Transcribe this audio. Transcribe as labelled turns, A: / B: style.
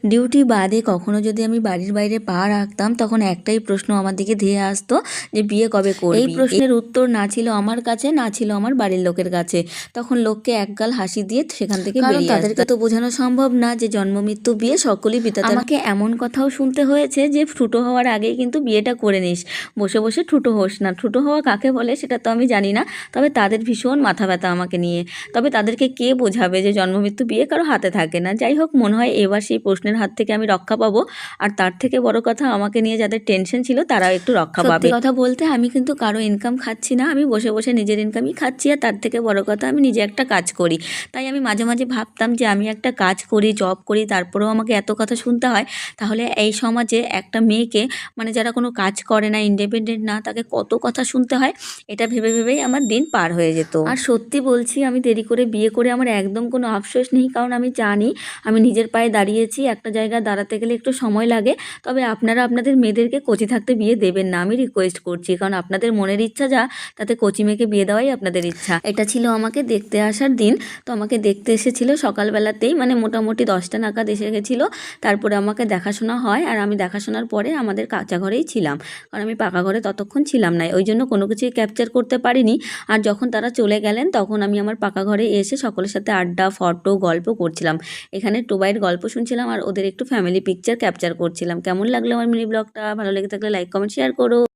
A: Duty বাদে কখনো যদি আমি বাড়ির বাইরে পা রাখতাম তখন একটাই প্রশ্ন আমার দিকে ধেয়ে আসতো যে বিয়ে কবে করবি। এই প্রশ্নের উত্তর না ছিল আমার কাছে, না ছিল আমার বাড়ির লোকের কাছে। তখন লোককে একগাল হাসি দিয়ে সেখান থেকে বেরিয়ে আসতাম। তাদেরকে তো বোঝানো সম্ভব না যে জন্ম মৃত্যু বিয়ে সকলই বিধাতা। আমাকে এমন কথাও শুনতে হয়েছে যে ঠুটো হওয়ার আগেই কিন্তু বিয়েটা করে নিস, বসে বসে ঠুটো হোস না। ঠুটো হওয়া কাকে বলে সেটা তো আমি জানি না, তবে তাদের ভীষণ মাথা ব্যথা আমাকে নিয়ে। তবে তাদেরকে কে বোঝাবে যে জন্ম মৃত্যু বিয়ে কারো হাতে থাকে না। যাই হোক, মনে হয় এবার সেই প্রশ্নের হাত থেকে আমি রক্ষা পাবো, আর তার থেকে বড় কথা আমাকে নিয়ে যাদের টেনশন ছিল তারাও একটু রক্ষা পাবে। সত্যি কথা বলতে আমি কিন্তু কারো ইনকাম খাচ্ছি না, আমি বসে বসে নিজের ইনকামই খাচ্ছি। আর তার থেকে বড় কথা আমি নিজে একটা কাজ করি। তাই আমি মাঝে মাঝে ভাবতাম যে আমি একটা কাজ করি, জব করি, তারপরেও আমাকে এত কথা শুনতে হয়, তাহলে এই সমাজে একটা মেয়েকে, মানে যারা কোনো কাজ করে না, ইন্ডিপেন্ডেন্ট না, তাকে কত কথা শুনতে হয়, এটা ভেবে ভেবেই আমার দিন পার হয়ে যেত। আর সত্যি বলছি, আমি দেরি করে বিয়ে করে আমার একদম কোনো আফসোস নেই, কারণ আমি জানি আমি নিজের পায়ে দাঁড়িয়েছি। একটা জায়গায় দাঁড়াতে গেলে একটু সময় লাগে। তবে আপনারা আপনাদের মেয়েদেরকে কচি থাকতে বিয়ে দেবেন না, আমি রিকোয়েস্ট করছি, কারণ আপনাদের মনের ইচ্ছা যা, তাতে কচি মেয়েকে বিয়ে দেওয়াই আপনাদের ইচ্ছা। এটা ছিল আমাকে দেখতে আসার দিন। তো আমাকে দেখতে এসেছিল সকালবেলাতেই, মানে মোটামুটি 10টা নাগাদ এসে গেছিলো। তারপরে আমাকে দেখাশোনা হয়, আর আমি দেখাশোনার পরে আমাদের কাঁচা ঘরেই ছিলাম, কারণ আমি পাকা ঘরে ততক্ষণ ছিলাম না, ওই জন্য কোনো কিছুই ক্যাপচার করতে পারিনি। আর যখন তারা চলে গেলেন তখন আমি আমার পাকা ঘরে এসে সকলের সাথে আড্ডা, ফটো, গল্প করছিলাম। এখানে টুবাইয়ের গল্প শুনছিলাম আর ওদের একটু ফ্যামিলি পিকচার ক্যাপচার করছিলাম। কেমন লাগলো আমার মিনি ব্লগটা? ভালো লেগে থাকলে লাইক, কমেন্ট, শেয়ার করো।